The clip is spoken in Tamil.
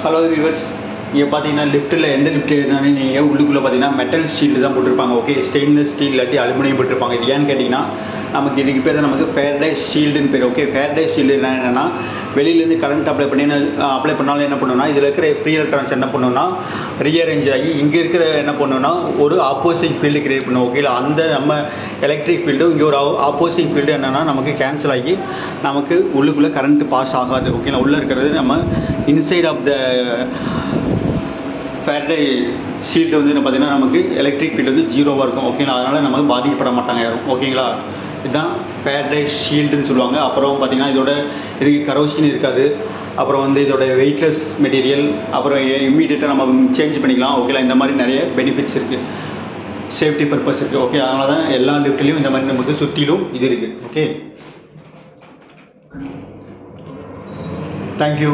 ஹலோ வியூவர்ஸ், இங்கே பார்த்தீங்கன்னா லிஃப்ட்டில் எந்த லிஃப்ட் இருந்தாலும் நீங்கள் உள்ளுக்குள்ளே பார்த்தீங்கன்னா மெட்டல் ஷீல்டு தான் போட்டிருப்பாங்க. ஓகே, ஸ்டெயின்லெஸ் ஸ்டீல் இல்லாட்டி அலுமினியம் போட்டிருப்பாங்க. இது ஏன்னு கேட்டிங்கன்னா நமக்கு இதுக்கு பேர் தான் நமக்கு ஃபேரடைஸ் ஷீல்டுன்னு பேர். ஓகே, ஃபேரடைஸ் ஷீல்டு என்னென்னா வெளியிலேருந்து கரண்ட் அப்ளை பண்ணாலும் என்ன பண்ணுன்னா இதில் இருக்கிற ஃப்ரீ எலக்ட்ரான்ஸ் என்ன பண்ணுன்னா ரீஅரேஞ்ச் ஆகி இங்கே இருக்கிற என்ன பண்ணுன்னா ஒரு ஆப்போசிட் ஃபீல்டு கிரியேட் பண்ணும். ஓகே, அந்த நம்ம எலக்ட்ரிக் ஃபீல்டு இங்கே ஒரு ஆப்போசிட் ஃபீல்டு என்னென்னா நமக்கு கேன்சல் ஆகி நமக்கு உள்ளுக்குள்ளே கரண்ட் பாஸ் ஆகாது. ஓகேங்களா, உள்ளே இருக்கிறது நம்ம inside of the Faraday shield வந்து என்ன பார்த்தீங்கன்னா நமக்கு எலக்ட்ரிக் ஃபீல்டு வந்து ஜீரோவாக இருக்கும். ஓகேங்களா, அதனால் நமக்கு பாதிக்கப்பட மாட்டாங்க யாரும். ஓகேங்களா, இதுதான் ஃபேரடே ஷீல்டுன்னு சொல்லுவாங்க. அப்புறம் பார்த்திங்கன்னா இதுக்கு கரோஷன் இருக்காது. அப்புறம் வந்து இதோட வெயிட்லெஸ் மெட்டீரியல். அப்புறம் இம்மீடியட்டாக நம்ம சேஞ்ச் பண்ணிக்கலாம். ஓகேங்களா, இந்த மாதிரி நிறைய பெனிஃபிட்ஸ் இருக்குது, சேஃப்டி பர்பஸ் இருக்குது. ஓகே, அதனால தான் எல்லா லிஃப்ட்லேயும் இந்த மாதிரி நமக்கு சுற்றிலும் இது இருக்குது. Okay, thank you.